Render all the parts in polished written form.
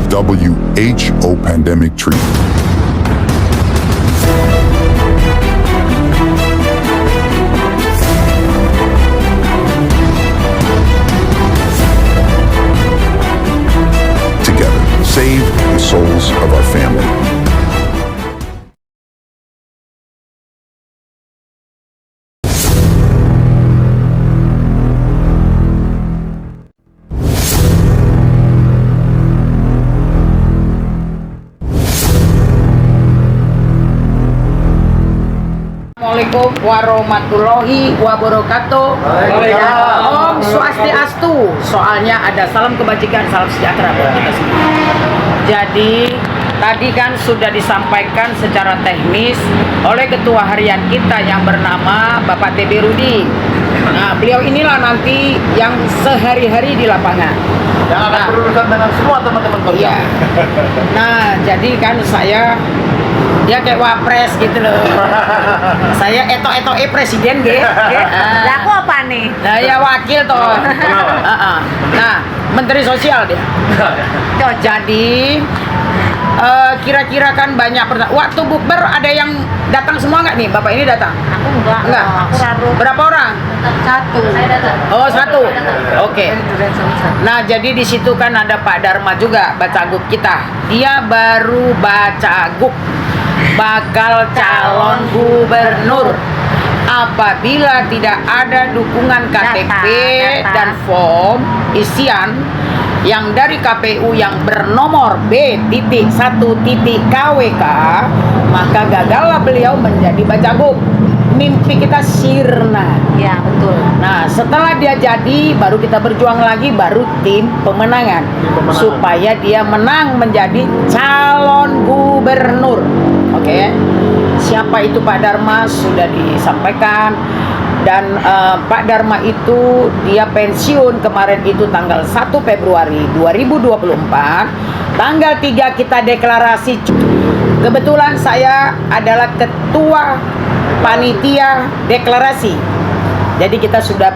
WHO pandemic treatment. Together, save the souls of our family. Assalamualaikum warahmatullahi wabarakatuh. Om Swastiastu. Soalnya ada salam kebajikan, salam sejahtera buat kita semua. Jadi tadi kan sudah disampaikan secara teknis oleh ketua harian kita yang bernama Bapak TB Rudi. Nah, beliau inilah nanti yang sehari-hari di lapangan. Yang akan berurusan dengan semua teman-teman kerja. Iya. Nah, jadi kan saya dia kayak wapres gitu loh. Saya eto-etoe presiden gitu. Lah aku apa nih? Nah, ya wakil toh. Nah, Menteri Sosial dia. Jadi kira-kira kan banyak waktu bukber ada yang datang semua nggak nih? Bapak ini datang? Aku enggak. Enggak. Aku raru. Berapa orang? Satu. Saya datang. Oh, satu. Oke. Nah, jadi di situ kan ada Pak Dharma juga, bacagub kita. Dia baru bacagub, bakal calon gubernur. Apabila tidak ada dukungan KTP Data. dan form isian yang dari KPU yang bernomor B.1.KWK, maka gagallah beliau menjadi bacagub. Mimpi kita sirna. Ya, betul. Nah, setelah dia jadi, baru kita berjuang lagi, baru tim pemenangan. Supaya dia menang menjadi calon gubernur. Oke. Siapa itu Pak Dharma sudah disampaikan. Dan Pak Dharma itu dia pensiun kemarin itu tanggal 1 Februari 2024. Tanggal 3 kita deklarasi. Kebetulan saya adalah ketua panitia deklarasi. Jadi kita sudah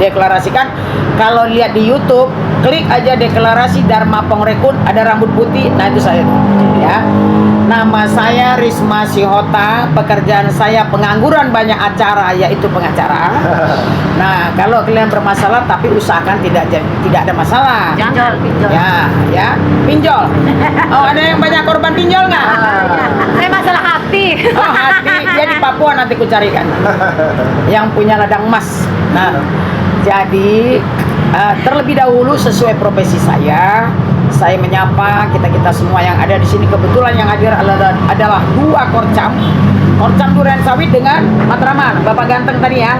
deklarasikan. Kalau lihat di YouTube, klik aja deklarasi Dharma Pongrekun, ada rambut putih. Nah, itu saya ya. Nama saya Risma Sihota, pekerjaan saya pengangguran banyak acara, yaitu pengacara. Nah, kalau kalian bermasalah tapi usahakan tidak ada masalah. Pinjol. Ya, pinjol. Oh, ada yang banyak korban pinjol nggak? Saya masalah hati. Oh, hati. Dia di Papua nanti ku carikan. Yang punya ladang emas. Nah, jadi terlebih dahulu sesuai profesi saya menyapa kita semua yang ada di sini. Kebetulan yang hadir adalah dua korcam durian sawit dengan Matraman, Bapak ganteng tadi ya.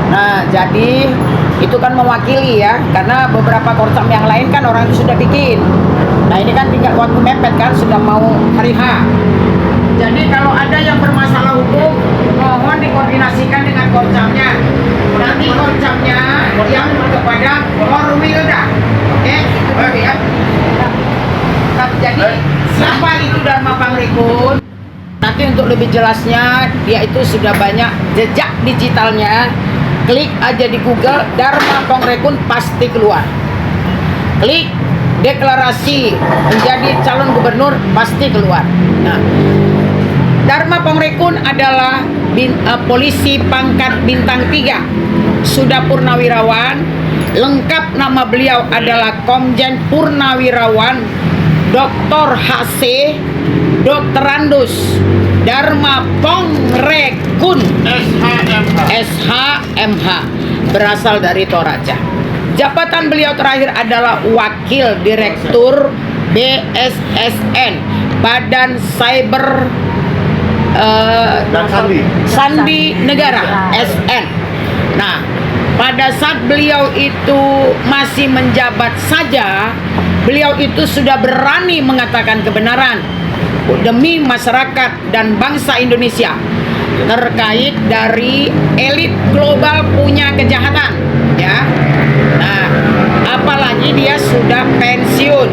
Nah, jadi itu kan mewakili ya, karena beberapa korcam yang lain kan orang itu sudah bikin. Nah, ini kan tinggal waktu mepet kan, sudah mau hari H. Jadi kalau ada yang bermasalah hukum, mohon dikoordinasikan dengan korcamnya. Nanti korcamnya yang kepada Korwilda. Oke, itu dulu ya. Nah, jadi siapa itu Dharma Pongrekun? Nanti untuk lebih jelasnya, dia itu sudah banyak jejak digitalnya. Klik aja di Google Dharma Pongrekun, pasti keluar. Klik deklarasi menjadi calon gubernur, pasti keluar. Nah, Dharma Pongrekun adalah polisi pangkat bintang 3, sudah purnawirawan. Lengkap nama beliau adalah Komjen Purnawirawan Dr. H.C. Dokterandus Dharma Pongrekun SHMH, berasal dari Toraja. Jabatan beliau terakhir adalah Wakil Direktur BSSN, Badan Cyber Dan Sandi Negara SN. Nah, pada saat beliau itu masih menjabat saja, beliau itu sudah berani mengatakan kebenaran demi masyarakat dan bangsa Indonesia terkait dari elit global punya kejahatan, ya. Nah, apalagi dia sudah pensiun.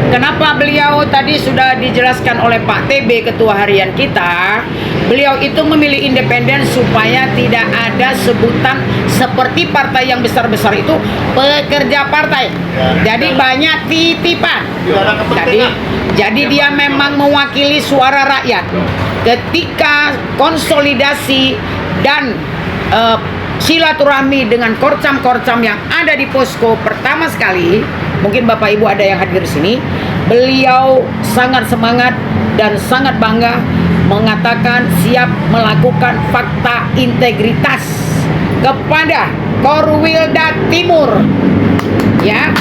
Kenapa beliau tadi sudah dijelaskan oleh Pak TB Ketua Harian kita, beliau itu memilih independen supaya tidak ada sebutan seperti partai yang besar-besar itu pekerja partai. Jadi banyak titipan. Jadi dia memang mewakili suara rakyat. Ketika konsolidasi dan silaturahmi dengan korcam-korcam yang ada di posko pertama sekali, mungkin Bapak Ibu ada yang hadir di sini, beliau sangat semangat dan sangat bangga mengatakan siap melakukan fakta integritas kepada Korwilda Timur. Ya.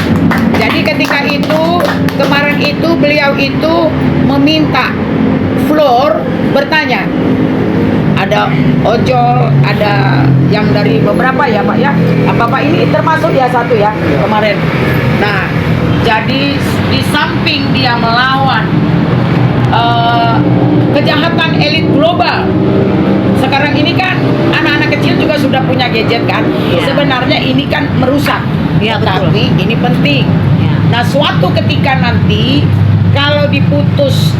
Jadi ketika itu kemarin itu beliau itu meminta floor bertanya. Ada ojol, ada yang dari beberapa ya Pak ya. Apa-apa ini termasuk ya satu ya kemarin. Nah, jadi di samping dia melawan kejahatan elit global, sekarang ini kan anak-anak kecil juga sudah punya gadget kan. Sebenarnya ini kan merusak. Tapi ini penting. Nah, suatu ketika nanti kalau diputus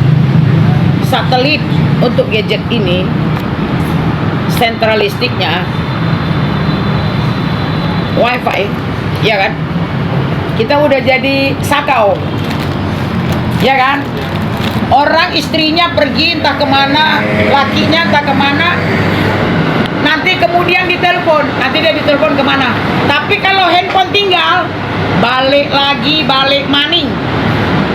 satelit untuk gadget ini, sentralistiknya wifi, ya kan? Kita udah jadi sakau, ya kan? Orang istrinya pergi entah kemana, lakinya entah kemana, nanti kemudian ditelepon, nanti dia ditelepon kemana. Tapi kalau handphone tinggal, balik lagi, balik maning,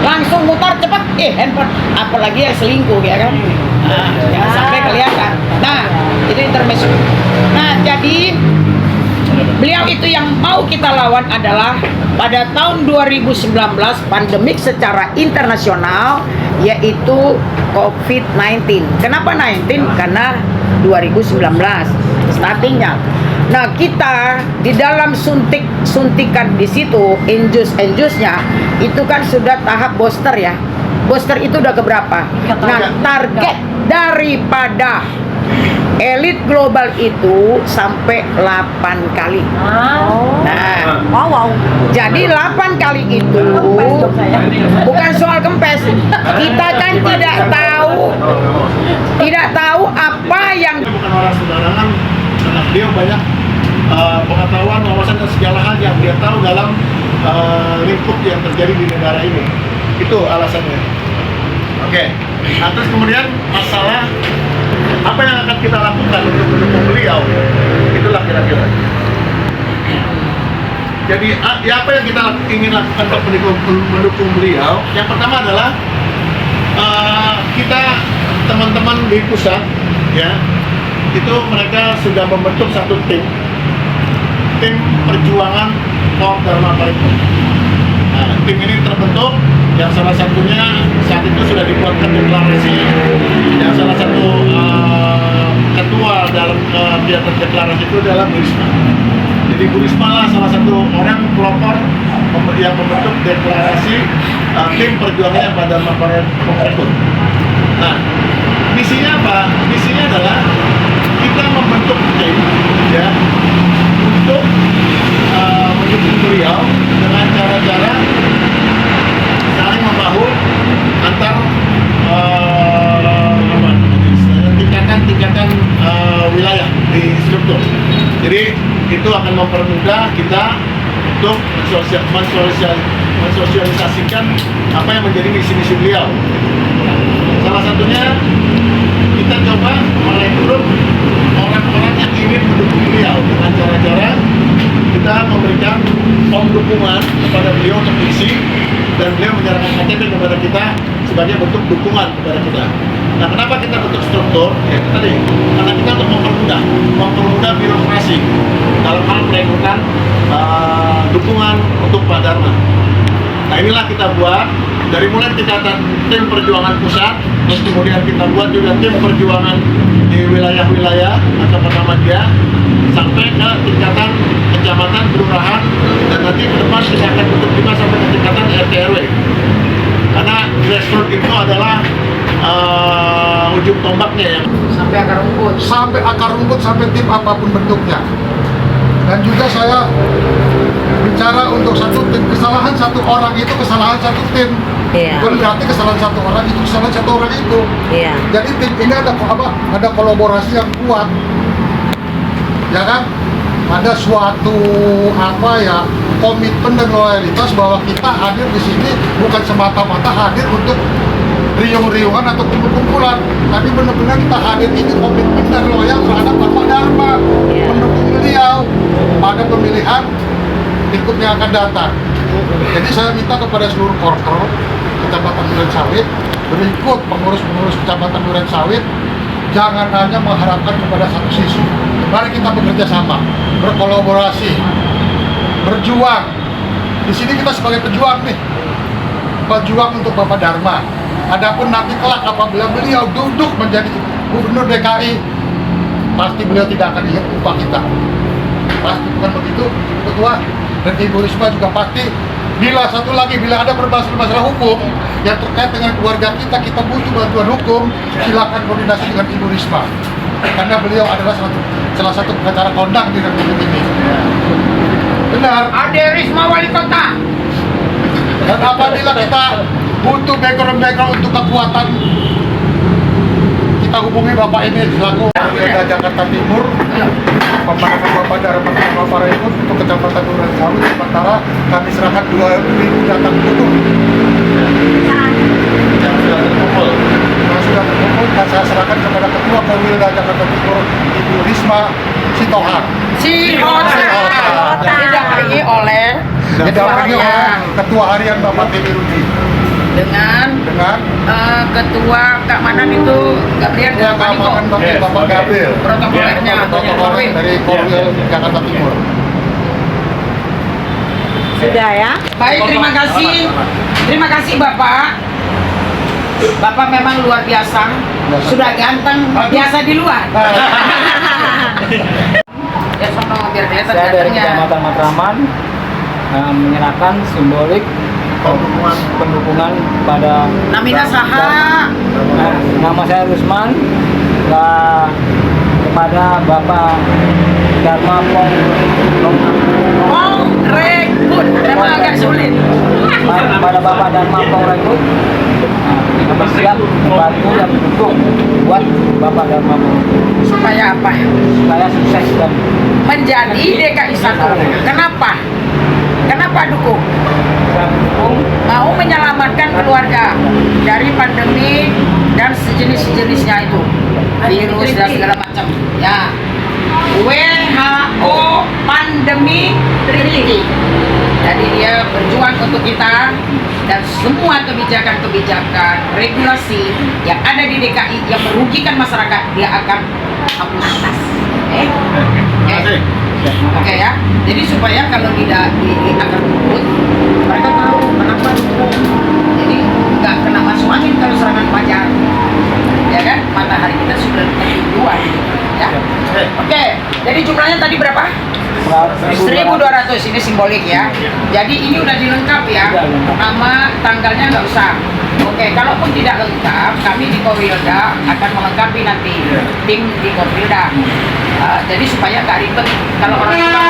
langsung mutar cepat, handphone, apalagi yang selingkuh, ya kan? Nah, jangan sampai kelihatan. Nah, itu intermezzo. Nah, jadi beliau itu yang mau kita lawan adalah pada tahun 2019 pandemik secara internasional, yaitu COVID-19. Kenapa 19? Karena 2019 startingnya. Nah, kita di dalam suntikan di situ, infus-infusnya itu kan sudah tahap booster ya. Booster itu udah keberapa? Nah, target daripada elit global itu sampai 8 kali. Nah, Wow. jadi 8 kali itu bukan soal kempes. Kita kan tidak tahu apa yang Bukan orang sembarangan, karena beliau banyak pengetahuan, wawasan dan segala hal yang dia tahu dalam lingkup yang terjadi di negara ini. Itu alasannya. Oke. Nah, terus kemudian masalah apa yang akan kita lakukan untuk mendukung beliau, itulah kira-kira. Jadi apa yang kita ingin lakukan untuk mendukung beliau? Yang pertama adalah kita teman-teman di pusat, ya, itu mereka sudah membentuk satu tim perjuangan Kaum Dharma Paripurna. Nah, tim ini terbentuk, yang salah satunya saat itu sudah dibuatkan deklarasi, yang salah satu ketua dalam kegiatan deklarasi itu adalah Bu Risma. Jadi Bu Risma lah salah satu orang pelopor yang membentuk deklarasi tim perjuangannya pada Dharma Paripurna. Nah, misinya apa? Misinya adalah kita membentuk tim, ya, untuk mendukung beliau dengan cara-cara saling membahu antar tingkatan wilayah di struktur. Jadi itu akan mempermudah kita untuk mensosialisasikan apa yang menjadi misi-misi beliau. Salah satunya kita coba merekrut orang-orang yang ingin mendukung beliau dengan cara-cara kita memberikan form dukungan kepada beliau untuk isi, dan beliau menyerahkan KTP kepada kita sebagai bentuk dukungan kepada kita. Nah, kenapa kita bentuk struktur? Ya, tadi karena kita untuk mempermudah birokrasi dalam hal perekrutan dukungan untuk Pak Dharma. Nah, inilah kita buat dari mulai tingkatan tim perjuangan pusat, terus kemudian kita buat juga tim perjuangan di wilayah-wilayah atau Muhammadiyah sampai ke tingkatan kecamatan, kelurahan, dan nanti ke depan kita akan bentuk juga sampai ke tingkatan RT RW. Karena grassroots itu adalah ujung tombaknya ya. sampai akar rumput. Sampai akar rumput, sampai tim apapun bentuknya. Dan juga saya bicara untuk satu tim. Kesalahan satu orang itu kesalahan satu tim. Iya. Bukan berarti kesalahan satu orang itu kesalahan satu orang itu. Iya. Jadi tim ini ada kolaborasi yang kuat, ya kan? Ada suatu komitmen dan loyalitas bahwa kita hadir di sini bukan semata-mata hadir untuk riung-riungan atau kumpul-kumpulan, tapi benar-benar kita hadir ini komitmen dan loyal terhadap Bapak Dharma, Iya. mendukung beliau pada pemilihan berikutnya akan datang. Jadi saya minta kepada seluruh korper Kecamatan Durensawit, berikut pengurus-pengurus Kecamatan Durensawit, jangan hanya mengharapkan kepada satu sisi. Mari kita bekerja sama, berkolaborasi, berjuang. Di sini kita sebagai pejuang nih, pejuang untuk Bapak Dharma. Adapun nanti kelak apabila beliau duduk menjadi Gubernur DKI, pasti beliau tidak akan ingat upah kita. Pasti bukan begitu, Ketua dan Ibu Risma juga pasti. Bila ada masalah hukum yang terkait dengan keluarga kita butuh bantuan hukum, silakan koordinasi dengan Ibu Risma. Karena beliau adalah salah satu pengacara kondang di Republik ini. Benar. Ade Risma Wali Kota. Dan apabila kita butuh background untuk kekuatan, kita hubungi Bapak ini selaku Kapolda Jakarta Timur, pemenangan Bapak Dharma Bapak Rekut untuk Kecamatan Durensawit. Sementara kami serahkan 2.000 datang butuh yang sudah terkumpul, dan saya serahkan kepada Ketua Kapolda Jakarta Timur Ibu Risma Sitohang. Didampingi oleh Didampingi oleh Ketua Harian Bapak Teddy Rudi dengan ketua keamanan itu Gabriel Ketua Keamanan Bapak Gabriel, protokolernya protokoler dari Korwil Jakarta Timur. Sudah ya? Baik, terima kasih Bapak. Bapak memang luar biasa, sudah ganteng biasa di luar. Ya sono biar kelihatan Saya dari gantengnya. Kecamatan Matraman menyerahkan simbolik pendukungan pada Namina saha. nama saya Rusman kepada Bapak Dharma Pong Rekut, memang agak sulit. pada Bapak Dharma Pong Rekut, kami siap membantu dan mendukung buat Bapak Dharma Pong Supaya apa? supaya sukses dan Menjadi DKI 1. Kenapa dukung? saya mendukung Mau menyelamatkan keluarga dari pandemi dan sejenis-jenisnya itu, virus dan segala macam. Ya, WHO pandemi treaty. Jadi dia berjuang untuk kita, dan semua kebijakan-kebijakan regulasi yang ada di DKI yang merugikan masyarakat dia akan hapus. Oke ya. Jadi supaya kalau tidak di akar rumput, mereka tahu kenapa dukung. Jadi nggak kena masuk angin kalau serangan fajar. Ya kan? Matahari kita sudah ketujuan. Ya. Oke. Jadi jumlahnya tadi berapa? 1.200. Ini simbolik ya. Jadi ini udah dilengkap ya. Nama, tanggalnya nggak usah. Oke, kalaupun tidak lengkap, kami di Korwilda akan melengkapi nanti tim di Korwilda. Jadi supaya nggak ribet. Kalau orang tua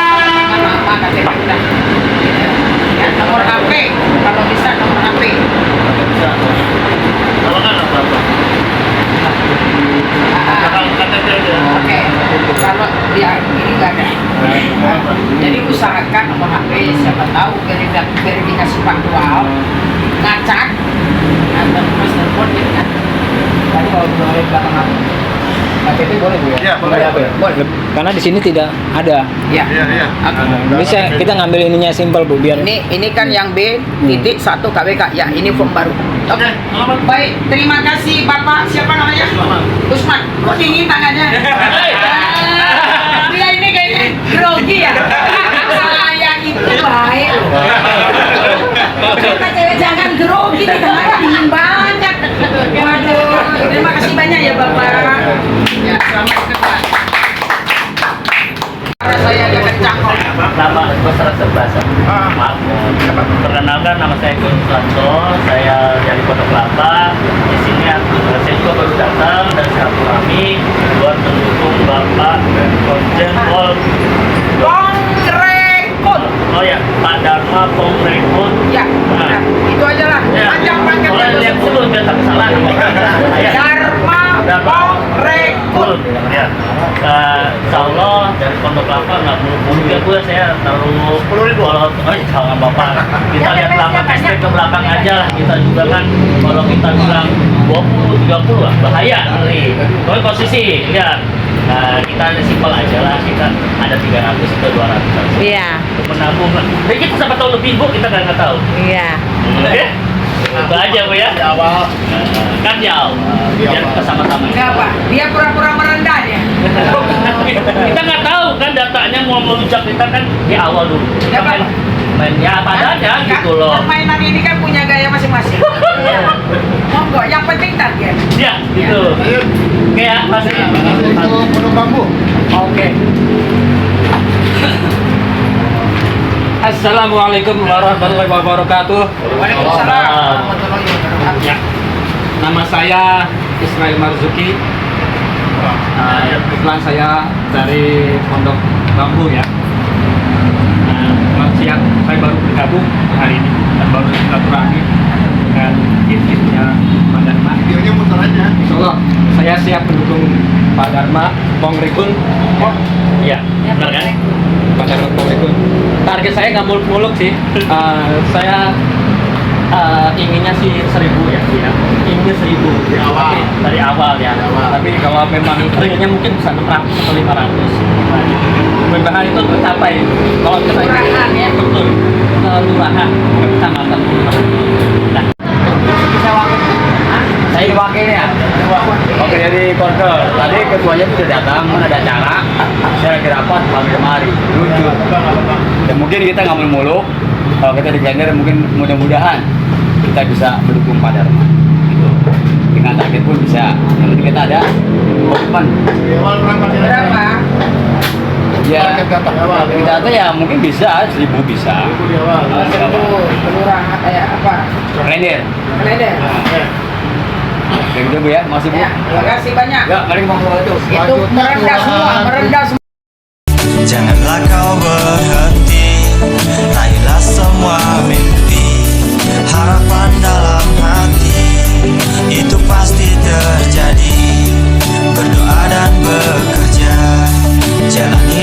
mau nama KTP udah. Ya, nomor HP, kalau bisa nomor HP. Kalau kan apa-apa. Oke, kalau dia ini nggak ada. Jadi usahakan nomor HP, siapa tahu verifikasi faktual, ngacak, atau terus telepon gitu kan. tadi kalau dari belakang KTP boleh Bu ya? Iya, boleh. Boleh. Karena di sini tidak ada. Ya. Iya. Bisa kita ngambil ininya simpel Bu biar Ini kan yang B titik 1 KWK ya, ini form baru. Oke, selamat. baik, terima kasih Bapak. Siapa namanya? Usman. Kok dingin tangannya? Dia ini kayaknya grogi ya. Saya itu baik loh. Kita cewek jangan grogi nih, karena dingin banget. Waduh, terima kasih banyak ya Bapak. Ya, selamat bekerja. Saya agak kencang kok. Nama besar sebasa. Maaf. Perkenalkan nama saya Gun Sulanto. Saya dari Pondok Kelapa. Di sini saya juga baru datang dari silaturahmi buat mendukung Bapak Komjen Pol Rekut. Oh ya, Pak Dharma Pongrekun. Ya, Nah, itu aja lah. ya. Panjang Boleh pangkatnya lihat itu. dulu biar tak salah. Ya. Dharma Pongrekun. Ya. Insya Allah dari Pondok Kelapa nggak muluk-muluk ya Bu, saya taruh 10.000. Kalau jangan Bapak, kita lihat belakang hashtag ke belakang aja lah. Kita juga kan kalau kita bilang 20-30 lah bahaya nih. Kalau posisi lihat. Nah, kita simpel aja lah, kita ada 300 atau 200 Iya. untuk menabung lah. Jadi kita siapa tahu lebih Bu, kita nggak tahu. Iya. Oke? Itu aja Bu ya. Di awal. Kan di awal. Biar kita sama-sama. Enggak Pak, dia pura-pura merendah dia. Kita nggak tahu kan datanya mau melunjak, kita kan di awal dulu. Kita Ya, Pak. main ya apa adanya gitu loh. Permainan ini kan punya gaya masing-masing. Monggo, yang penting target. Ya, gitu. Ayo. Oke ya, masih. Itu Pondok Bambu. Oke. Assalamualaikum warahmatullahi wabarakatuh. Waalaikumsalam warahmatullahi wabarakatuh. Ya. Nama saya Ismail Marzuki. Kebetulan saya dari Pondok Bambu ya. Siang saya baru bergabung hari ini dan baru silaturahmi dengan tim-timnya Pak Dharma. Videonya muter aja. Insya Allah saya siap mendukung Pak Dharma Pongrekun. Iya, benar kan? Pak Dharma Pongrekun. Target saya nggak muluk-muluk sih. Saya inginnya sih 1.000 ya. Inginnya 1.000 Di awal. Dari awal ya. Tapi kalau memang realnya mungkin bisa 600 atau 500. Mudah-mudahan itu tercapai. Kalau kita Kelurahan, ya. betul kelurahan kecamatan. Nah, Saya diwakili ya. Oke, jadi koordinator. Tadi ketuanya sudah datang, ada acara. Saya lagi rapat, kami kemari. Lucu. Dan mungkin kita nggak muluk-muluk. Kalau kita di Blender mungkin mudah-mudahan kita bisa mendukung Pak Dharma. Gitu. Dengan target pun bisa. Yang penting kita ada komitmen. Di awal berapa kira-kira? Berapa? Ya, Target berapa? kita tuh ya mungkin bisa 1.000 bisa. Di awal. Satu kelurahan kayak apa? Blender. Kalender. Kayak gitu Bu ya, masih Bu. Ya, terima kasih banyak. Ya, mari kita ngobrol itu. Itu merendah semua, merendah semua. Janganlah kau berhenti, raihlah semua mimpi, harapan dalam hati, itu pasti terjadi. Berdoa dan bekerja, jalani